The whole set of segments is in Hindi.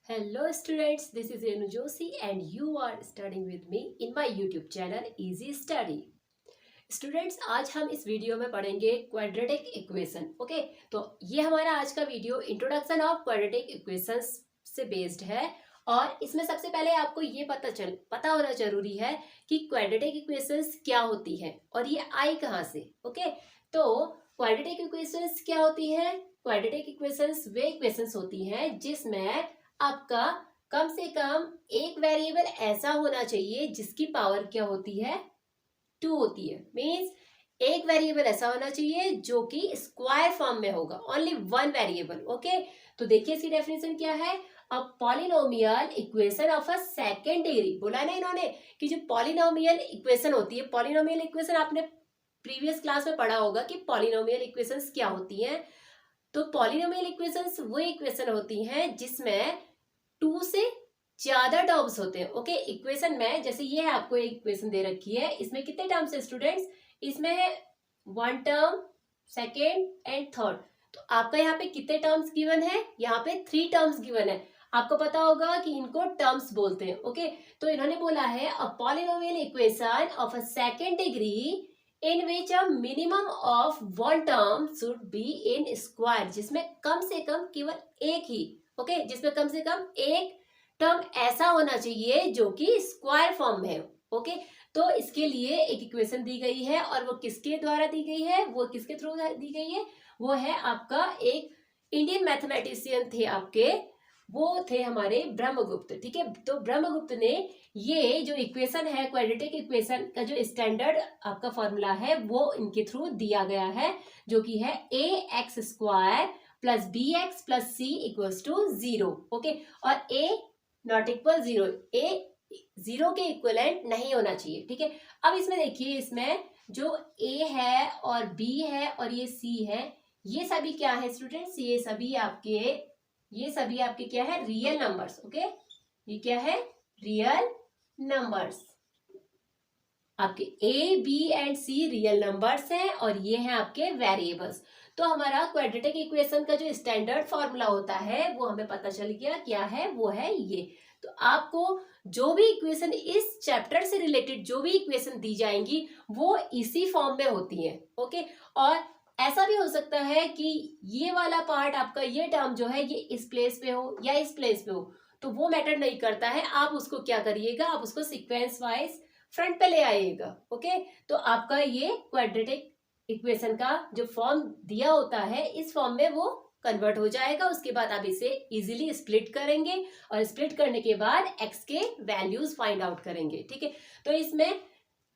Hello students, this is Renu Joshi and you are studying with me in my YouTube channel Easy Study. Students आज हम इस वीडियो में पढ़ेंगे क्वाड्रेटिक इक्वेशन। ओके, तो ये हमारा आज का video introduction of quadratic equations से बेस्ड है और इसमें सबसे पहले आपको ये पता होना जरूरी है कि क्वाड्रेटिक इक्वेशंस क्या होती है और ये आई कहाँ से। ओके, तो क्वाड्रेटिक इक्वेशंस क्या होती है? क्वाड्रेटिक इक्वेशंस वे इक्वेशंस होती हैं जिसमें आपका कम से कम एक वेरिएबल ऐसा होना चाहिए जिसकी पावर क्या होती है, 2 होती है। मीन्स एक वेरिएबल ऐसा होना चाहिए जो कि स्क्वायर फॉर्म में होगा, ओनली वन वेरिएबल। ओके, तो देखिए इसकी डेफिनेशन क्या है। A polynomial equation of a second degree. बोला ना इन्होंने कि जो पॉलिनोमियल इक्वेशन होती है, पॉलिनोमियल इक्वेशन आपने प्रीवियस क्लास में पढ़ा होगा कि पॉलिनोमियल इक्वेशंस क्या होती हैं। तो पॉलिनोमियल इक्वेशंस वो इक्वेशन होती हैं जिसमें 2 से ज्यादा टर्म्स होते हैं। ओके, इक्वेशन में जैसे ये है, आपको एक इक्वेशन दे रखी है, इसमें कितने टर्म्स है स्टूडेंट्स? इसमें है 1 टर्म, सेकेंड एंड थर्ड। तो आपका यहाँ पे कितने टर्म्स गिवन है? यहाँ पे 3 टर्म्स गिवन है। आपको पता होगा कि इनको टर्म्स बोलते हैं। ओके, तो इन्होंने बोला है a polynomial equation of a second degree in which a minimum of 1 term should be in square, जिसमें कम से कम केवल एक ही, ओके, जिसमें कम से कम एक टर्म ऐसा होना चाहिए जो कि स्क्वायर फॉर्म में हो। ओके, तो इसके लिए एक इक्वेशन दी गई है और वो किसके द्वारा दी गई है, वो किसके थ्रू दी गई है? वो है आपका एक इंडियन मैथमेटिशियन थे आपके, वो थे हमारे ब्रह्मगुप्त। ठीक है, तो ब्रह्मगुप्त ने ये जो इक्वेशन है, क्वाड्रेटिक इक्वेशन का जो स्टैंडर्ड आपका फॉर्मूला है, वो इनके थ्रू दिया गया है, जो कि है A X square plus B X plus C equals to 0। Okay, और ए नॉट इक्वल 0, ए 0 के इक्वलेंट नहीं होना चाहिए। ठीक है, अब इसमें देखिए, इसमें जो ए है और बी है और ये सी है, ये सभी क्या है स्टूडेंट्स? ये सभी आपके क्या है? Real numbers. ओके, ये क्या है? Real numbers. आपके A B and C real numbers हैं और ये हैं आपके वेरिएबल्स। तो हमारा क्वाड्रेटिक इक्वेशन का जो स्टैंडर्ड फॉर्मूला होता है वो हमें पता चल गया क्या है, वो है ये। तो आपको जो भी इक्वेशन इस चैप्टर से रिलेटेड जो भी इक्वेशन दी जाएंगी वो इसी फॉर्म में होती है। ओके, और ऐसा भी हो सकता है कि ये वाला पार्ट आपका, ये टर्म जो है, ये इस प्लेस पे हो या इस प्लेस पे हो, तो वो मैटर नहीं करता है। आप उसको क्या करिएगा, आप उसको सीक्वेंस वाइज फ्रंट पे ले आइएगा। ओके, तो आपका ये क्वाड्रेटिक इक्वेशन का जो फॉर्म दिया होता है, इस फॉर्म में वो कन्वर्ट हो जाएगा। उसके बाद आप इसे इजीली स्प्लिट करेंगे और स्प्लिट करने के बाद एक्स के वैल्यूज फाइंड आउट करेंगे। ठीक है, तो इसमें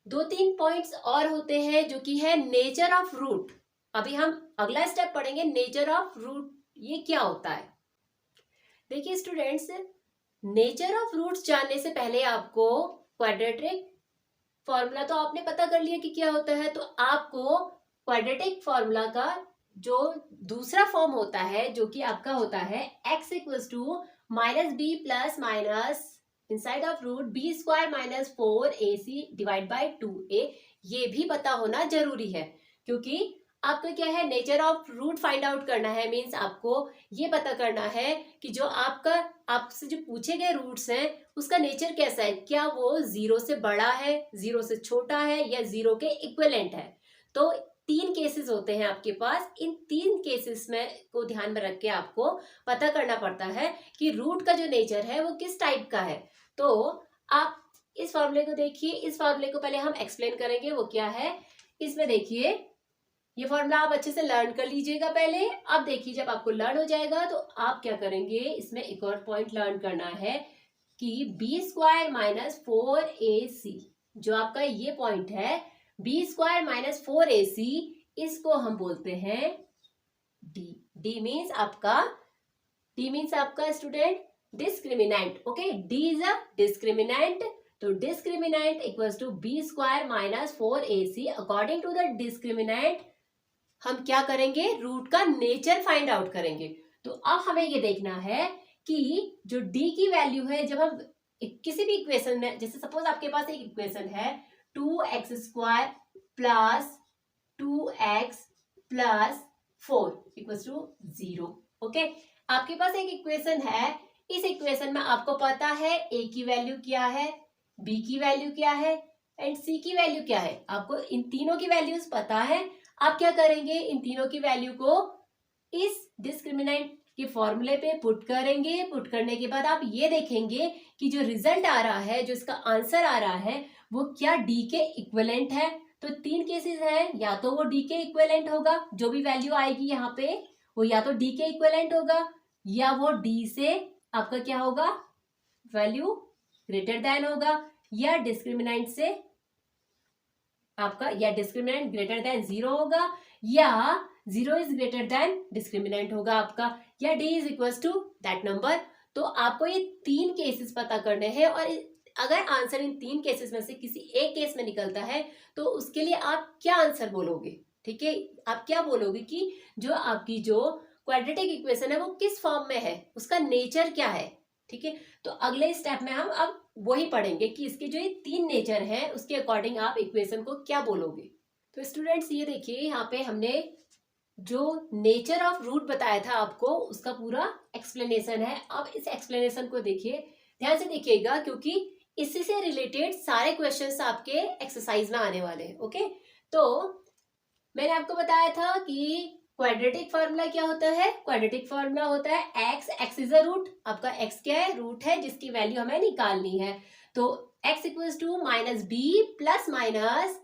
2-3 पॉइंट्स और होते हैं जो कि है नेचर ऑफ रूट। अभी हम अगला स्टेप पढ़ेंगे, नेचर ऑफ रूट। ये क्या होता है? देखिए स्टूडेंट्स, नेचर ऑफ रूट्स जानने से पहले आपको क्वाड्रेटिक फॉर्मूला तो आपने पता कर लिया कि क्या होता है, तो आपको क्वाड्रेटिक फॉर्मूला का जो दूसरा फॉर्म होता है, जो कि आपका होता है x equals to minus b plus minus inside of root b square minus 4ac divide by 2a, ये भी पता होना जरूरी है। क्योंकि आपको क्या है, nature of root find out करना है। मीन्स आपको ये पता करना है कि जो आपसे जो पूछे गए रूट्स हैं उसका नेचर कैसा है, क्या वो 0 से बड़ा है, 0 से छोटा है या 0 के इक्विवेलेंट है। तो 3 केसेस होते हैं आपके पास। इन 3 केसेस में को ध्यान में रख के आपको पता करना पड़ता है कि रूट का जो नेचर है वो किस टाइप का है। तो आप इस फॉर्मूले को देखिए, इस फॉर्मूले को पहले हम एक्सप्लेन करेंगे वो क्या है। इसमें देखिए, ये फॉर्मूला आप अच्छे से लर्न कर लीजिएगा पहले। अब देखिए, जब आपको लर्न हो जाएगा तो आप क्या करेंगे, इसमें एक और पॉइंट लर्न करना है कि बी स्क्वायर माइनस 4ac, जो आपका ये पॉइंट है, बी स्क्वायर माइनस 4ac, इसको हम बोलते हैं डी। डी मीन्स आपका student discriminant. Okay, D is a discriminant. तो discriminant equals to B square minus 4ac। According to the discriminant हम क्या करेंगे, रूट का नेचर फाइंड आउट करेंगे। तो अब हमें ये देखना है कि जो d की वैल्यू है, जब हम किसी भी इक्वेशन में, जैसे सपोज आपके पास एक इक्वेशन है 2x square plus 2x plus 4 equals to 0। Okay, आपके पास एक इक्वेशन है इस इक्वेशन में आपको पता है ए की वैल्यू क्या है, बी की वैल्यू क्या है एंड सी की वैल्यू क्या है। आपको इन तीनों की वैल्यूज पता है। आप क्या करेंगे, इन तीनों की वैल्यू को इस डिस्क्रिमिनेंट के फॉर्मूले पे पुट करेंगे। पुट करने के बाद आप ये देखेंगे कि जो रिजल्ट आ रहा है, जो इसका आंसर आ रहा है, वो क्या डी के इक्विवेलेंट है। तो तीन केसेस हैं, या तो वो डी के इक्विवेलेंट होगा, जो भी वैल्यू आएगी यहाँ पे वो या तो डी के इक्विवेलेंट होगा, या वो डी से आपका क्या होगा, वैल्यू ग्रेटर देन होगा, या डिस्क्रिमिनेंट से आपका, या डिस्क्रिमिनेंट ग्रेटर देन 0 होगा, या 0 इज ग्रेटर देन डिस्क्रिमिनेंट होगा आपका, या d is equal to that number. तो आपको ये तीन केसेस पता करने हैं, और अगर आंसर इन तीन केसेस में से किसी एक केस में निकलता है तो उसके लिए आप क्या आंसर बोलोगे। ठीक है, आप क्या बोलोगे कि जो आपकी जो क्वाड्रेटिक इक्वेशन है वो किस फॉर्म में है, उसका नेचर क्या है। ठीक है, तो अगले स्टेप में हम अब वही पढ़ेंगे कि इसके जो ये तीन नेचर हैं उसके अकॉर्डिंग आप इक्वेशन को क्या बोलोगे। तो स्टूडेंट्स ये देखिए, यहाँ पे हमने जो नेचर ऑफ रूट बताया था आपको, उसका पूरा एक्सप्लेनेशन है। अब इस एक्सप्लेनेशन को देखिए, ध्यान से देखिएगा, क्योंकि इसी से रिलेटेड सारे क्वेश्चंस आपके एक्सरसाइज में आने वाले हैं। ओके, तो मैंने आपको बताया था कि क्वाड्रेटिक फार्मूला क्या होता है। क्वाड्रेटिक फार्मूला होता है एक्स इज अ रूट। आपका एक्स क्या है, रूट है जिसकी वैल्यू हमें निकालनी है। तो x equals to minus b plus minus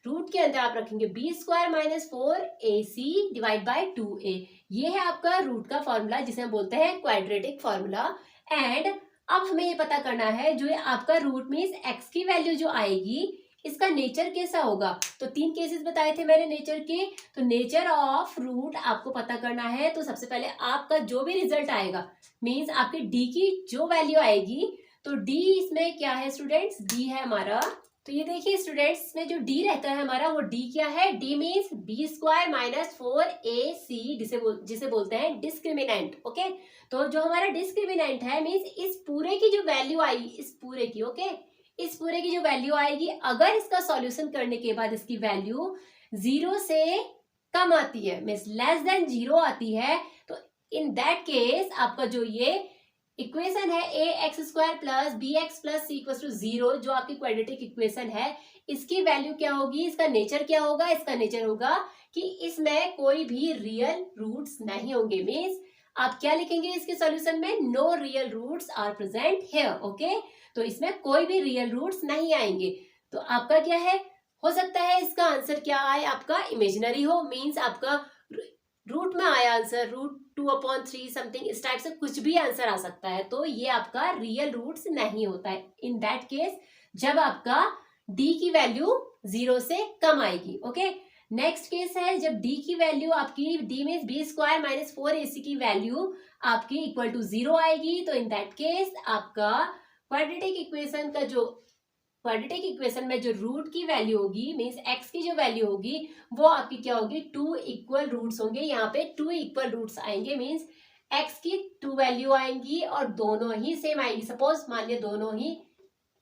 root के अंदर आप रखेंगे b square minus 4ac divide by 2a। ये है आपका रूट का फॉर्मूला जिसे हम बोलते हैं क्वाड्रेटिक फॉर्मूला। एंड अब हमें ये पता करना है, जो ये आपका रूट मीन्स एक्स की वैल्यू जो आएगी इसका नेचर कैसा होगा। तो तीन केसेस बताए थे मैंने नेचर के, तो नेचर ऑफ रूट आपको पता करना है। तो सबसे पहले आपका जो भी रिजल्ट आएगा, मीन्स आपके डी की जो वैल्यू आएगी, तो डी इसमें क्या है स्टूडेंट्स, डी है हमारा। तो ये देखिए स्टूडेंट्स, इसमें जो डी रहता है हमारा, वो डी क्या है, d means b square minus 4ac, जिसे बोलते हैं डिस्क्रिमिनेंट। ओके, तो जो हमारा डिस्क्रिमिनेंट है मीन्स इस पूरे की जो वैल्यू आई, इस पूरे की, ओके, इस पूरे की जो वैल्यू आएगी, अगर इसका सॉल्यूशन करने के बाद इसकी वैल्यू 0 से कम आती है, मीन्स लेस देन 0 आती है, तो इन दैट केस आपका जो ये इक्वेशन है A X square plus B X plus C equal to 0, जो आपकी क्वाड्रेटिक इक्वेशन है, इसकी वैल्यू क्या होगी, इसका नेचर क्या होगा। इसका नेचर होगा कि इसमें कोई भी रियल रूट्स नहीं होंगे। मीन्स आप क्या लिखेंगे इसके सॉल्यूशन में, no real roots are present here. Okay, तो इसमें कोई भी रियल रूट्स नहीं आएंगे। तो आपका क्या है, हो सकता है इसका आंसर क्या आए, आपका इमेजिनरी हो, मीन्स आपका रूट में आया आंसर रूट 2/3 समथिंग, इस टाइप से कुछ भी आंसर आ सकता है। तो ये आपका रियल रूट्स नहीं होता है इन दैट केस, जब आपका डी की वैल्यू 0 से कम आएगी। ओके, नेक्स्ट केस है जब डी की वैल्यू आपकी, d means b square minus 4ac की वैल्यू आपकी इक्वल टू 0 आएगी। तो इन दैट केस आपका क्वाड्रेटिक इक्वेशन का जो क्वाड्रेटिक इक्वेशन में जो रूट की वैल्यू होगी, मीन्स एक्स की जो वैल्यू होगी, वो आपकी क्या होगी, 2 इक्वल रूट्स होंगे। यहाँ पे 2 इक्वल रूट्स आएंगे, मीन्स एक्स की 2 वैल्यू आएंगी और दोनों ही सेम आएंगी। सपोज मान लिया दोनों ही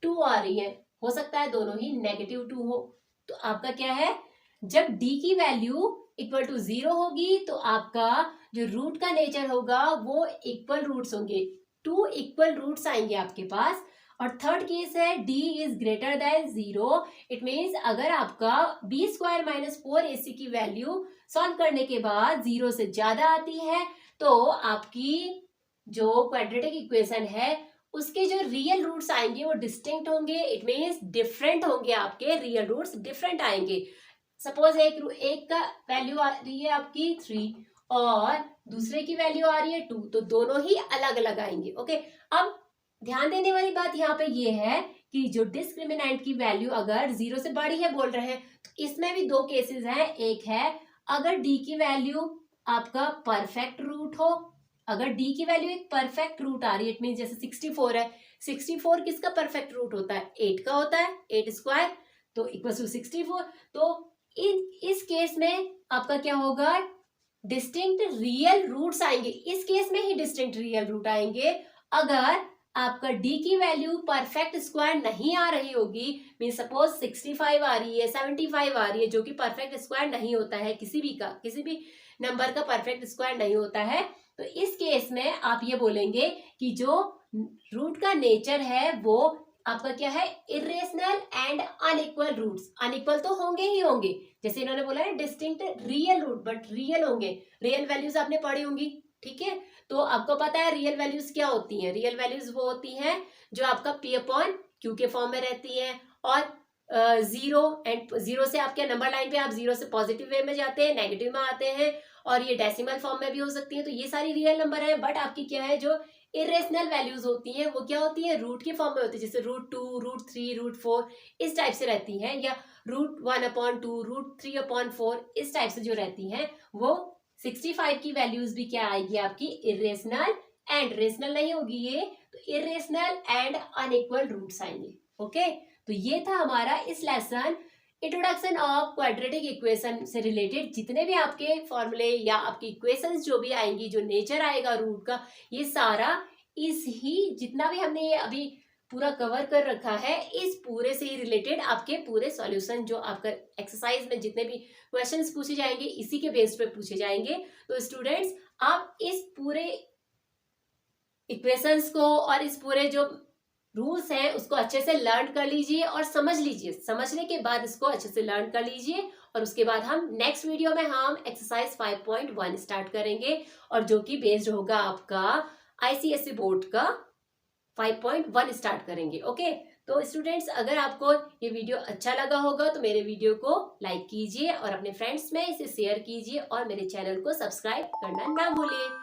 2 आ रही है, हो सकता है दोनों ही -2 हो। तो आपका क्या है, जब डी की वैल्यू इक्वल टू 0 होगी तो आपका जो रूट का नेचर होगा वो इक्वल रूट्स होंगे, 2 इक्वल रूट्स आएंगे आपके पास। और थर्ड केस है d is greater than 0। It means अगर आपका बी स्क्वायर माइनस 4ac की वैल्यू सॉल्व करने के बाद 0 से ज्यादा आती है, तो आपकी जो क्वाड्रेटिक इक्वेशन है उसके जो रियल रूट्स आएंगे वो डिस्टिंक्ट होंगे। इट मीन्स डिफरेंट होंगे, आपके रियल रूट्स डिफरेंट आएंगे। सपोज एक का वैल्यू आ रही है आपकी 3 और दूसरे की वैल्यू आ रही है 2, तो दोनों ही अलग अलग आएंगे। ओके, अब ध्यान देने वाली बात यहाँ पे ये है कि जो डिस्क्रिमिनेंट की वैल्यू अगर 0 से बड़ी है बोल रहे हैं, तो इसमें भी 2 केसेस हैं। एक है अगर d की वैल्यू आपका परफेक्ट रूट हो, अगर d की वैल्यू एक परफेक्ट रूट आ रही है, इट मीन जैसे 64 है, 64 किसका परफेक्ट रूट होता है, 8 का होता है, 8 स्क्वायर तो इक्वल टू 64। तो इस केस में आपका क्या होगा, डिस्टिंक्ट रियल रूट्स आएंगे। इस केस में ही डिस्टिंक्ट रियल रूट आएंगे अगर आपका d की वैल्यू परफेक्ट स्क्वायर नहीं आ रही होगी। मीन सपोज 65 आ रही है, 75 आ रही है, जो कि परफेक्ट स्क्वायर नहीं होता है, किसी भी नंबर का परफेक्ट स्क्वायर नहीं होता है। तो इस केस में आप ये बोलेंगे कि जो रूट का नेचर है वो आपका क्या है, irrational and unequal roots. Unequal तो होंगे ही होंगे, जैसे इन्होंने बोला है distinct real root, but real होंगे। रियल वैल्यूज आपने पढ़ी होंगी, ठीक है। तो आपको पता है रियल वैल्यूज क्या होती हैं। रियल वैल्यूज वो होती हैं जो आपका पी अपॉन क्यू के फॉर्म में रहती है, और जीरो एंड जीरो से आपके नंबर लाइन पे आप जीरो से पॉजिटिव वे में जाते हैं, नेगेटिव में आते हैं, और ये डेसिमल फॉर्म में भी हो सकती है। तो ये सारी रियल नंबर है, बट आपकी क्या है जो इरेशनल वैल्यूज होती हैं वो क्या होती है, रूट के फॉर्म में होती है, जैसे √2, √3, √4 इस टाइप से रहती हैं, या √1/2, √3/4 इस टाइप से जो रहती हैं वो 65 की वैल्यूज भी क्या आएगी आपकी, इरेशनल एंड, रेशनल नहीं होगी ये, तो इरेशनल एंड अनइक्वल रूट्स आएंगे। ओके, तो ये था हमारा इस lesson introduction of quadratic equation से रिलेटेड। जितने भी आपके फॉर्मूले या आपकी इक्वेशंस जो भी आएंगी, जो नेचर आएगा रूट का, ये सारा इस ही जितना भी हमने ये अभी पूरा कवर कर रखा है, इस पूरे से ही रिलेटेड आपके पूरे सॉल्यूशन जो आपका एक्सरसाइज में जितने भी क्वेश्चंस पूछे जाएंगे इसी के बेस पे पूछे जाएंगे। तो स्टूडेंट्स आप इस पूरे इक्वेशंस को और इस पूरे जो रूल्स हैं उसको अच्छे से लर्न कर लीजिए और समझ लीजिए। समझने के बाद इसको अच्छे से लर्न कर लीजिए, और उसके बाद हम नेक्स्ट वीडियो में हम एक्सरसाइज 5.1 स्टार्ट करेंगे, और जो कि बेस्ड होगा आपका आईसीएसई बोर्ड का 5.1 स्टार्ट करेंगे। ओके, तो स्टूडेंट्स अगर आपको ये वीडियो अच्छा लगा होगा तो मेरे वीडियो को लाइक कीजिए और अपने फ्रेंड्स में इसे शेयर कीजिए, और मेरे चैनल को सब्सक्राइब करना ना भूलिए।